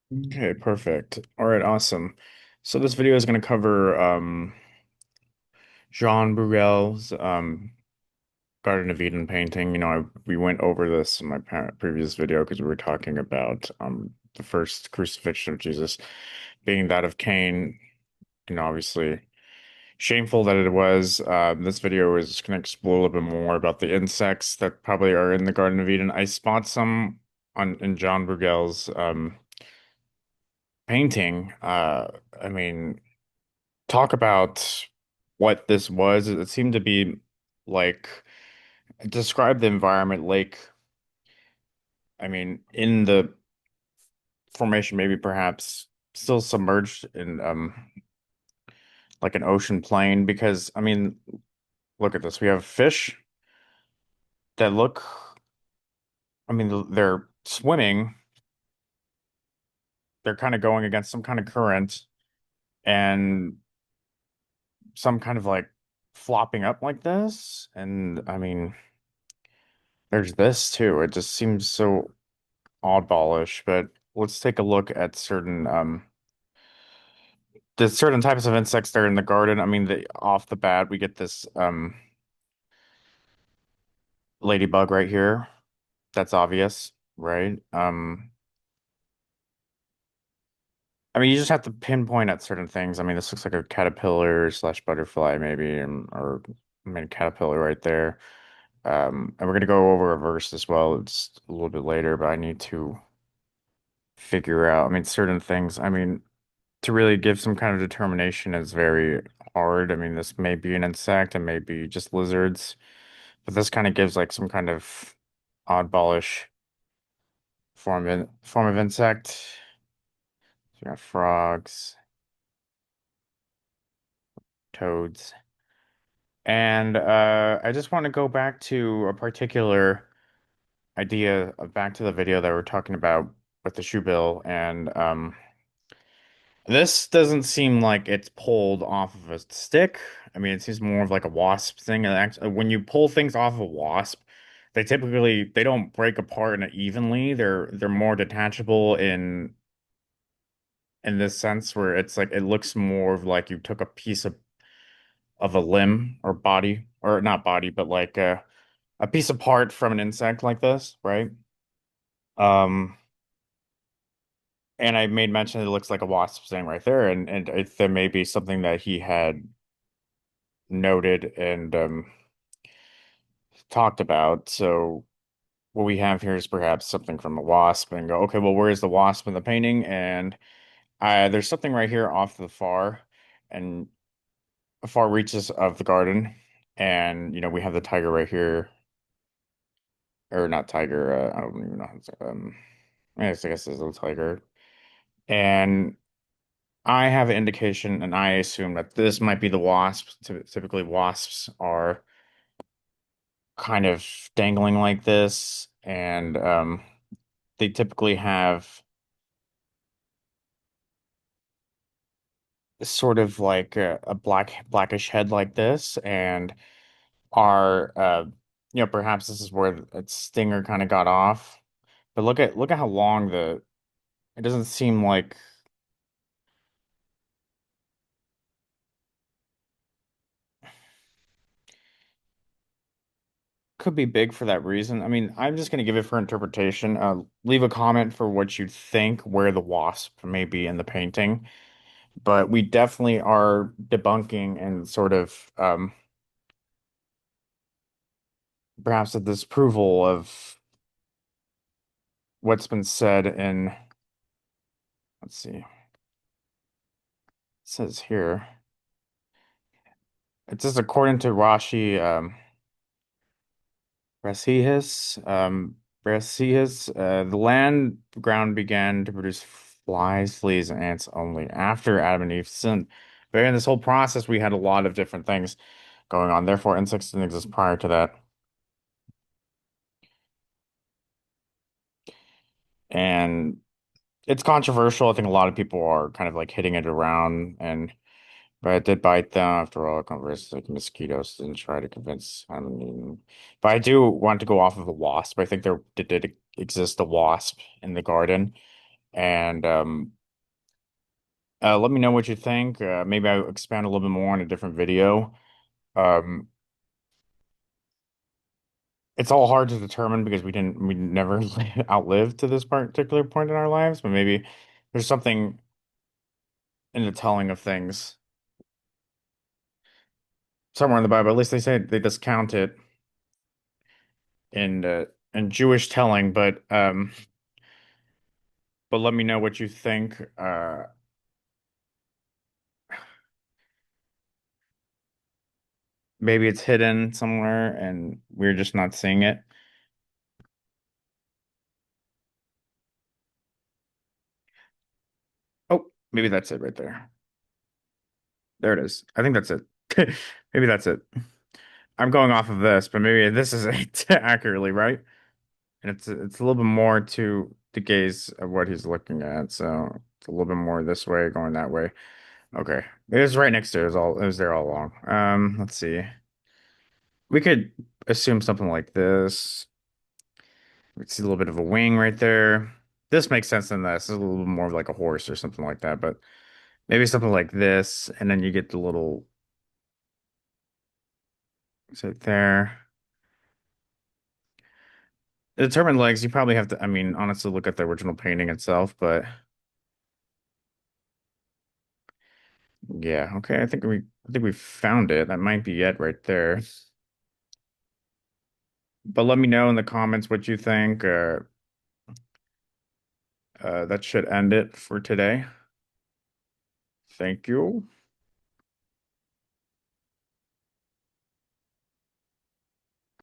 Okay, perfect. All right, awesome. So this video is going to cover Jean Bruegel's Garden of Eden painting. We went over this in my previous video because we were talking about the first crucifixion of Jesus being that of Cain. Obviously shameful that it was. This video is going to explore a little bit more about the insects that probably are in the Garden of Eden. I spot some on in John Bruegel's painting. I mean, talk about what this was. It seemed to be like describe the environment like, I mean, in the formation, maybe perhaps still submerged in like an ocean plain. Because I mean, look at this. We have fish that look, I mean, they're swimming, they're kind of going against some kind of current and some kind of like flopping up like this. And I mean, there's this too. It just seems so oddballish, but let's take a look at certain types of insects that are in the garden. I mean, off the bat, we get this ladybug right here. That's obvious, right? I mean, you just have to pinpoint at certain things. I mean, this looks like a caterpillar slash butterfly, maybe, or I mean, caterpillar right there. And we're gonna go over a verse as well. It's a little bit later, but I need to figure out. I mean, certain things. I mean, to really give some kind of determination is very hard. I mean, this may be an insect, and may be just lizards, but this kind of gives like some kind of oddballish form of insect. So you got frogs, toads, and I just want to go back to a particular idea, back to the video that we're talking about with the shoebill, and this doesn't seem like it's pulled off of a stick. I mean, it seems more of like a wasp thing. And actually, when you pull things off of a wasp, they don't break apart evenly. They're more detachable in this sense where it's like it looks more of like you took a piece of a limb or body or not body, but like a piece of part from an insect like this, right? Um, and I made mention it looks like a wasp thing right there, and there may be something that he had noted and talked about. So what we have here is perhaps something from a wasp and go, okay, well, where's the wasp in the painting? And there's something right here off the and far reaches of the garden. And, we have the tiger right here, or not tiger. I don't even know how to say, I guess it's a tiger. And I have an indication, and I assume that this might be the wasp. Typically, wasps are kind of dangling like this, and they typically have sort of like a blackish head like this, and are perhaps this is where its stinger kind of got off. But look at how long the it doesn't seem like could be big for that reason. I mean, I'm just gonna give it for interpretation. Leave a comment for what you think where the wasp may be in the painting. But we definitely are debunking and sort of perhaps a disapproval of what's been said in, let's see, it says here. It says according to Rashi, Brasihis, the land ground began to produce flies, fleas, and ants only after Adam and Eve sinned. But in this whole process, we had a lot of different things going on. Therefore, insects didn't exist prior to that. And it's controversial. I think a lot of people are kind of like hitting it around, but it did bite them after all. Converse like mosquitoes didn't try to convince. I mean, but I do want to go off of the wasp. I think there did exist a wasp in the garden, And let me know what you think. Maybe I'll expand a little bit more on a different video. Um, it's all hard to determine because we never outlived to this particular point in our lives, but maybe there's something in the telling of things somewhere in the Bible. At least they say they discount it in Jewish telling, but let me know what you think. Maybe it's hidden somewhere and we're just not seeing it. Oh, maybe that's it right there. There it is. I think that's it. Maybe that's it. I'm going off of this, but maybe this is it accurately, right? And it's a little bit more to gaze at what he's looking at. So it's a little bit more this way, going that way. Okay. It was right next to it. It was there all along. Let's see. We could assume something like this. We see a little bit of a wing right there. This makes sense than this. It's a little bit more of like a horse or something like that, but maybe something like this, and then you get the little right there. The determined legs, you probably have to, I mean, honestly, look at the original painting itself, but yeah, okay. I think we found it. That might be it right there. But let me know in the comments what you think. That should end it for today. Thank you.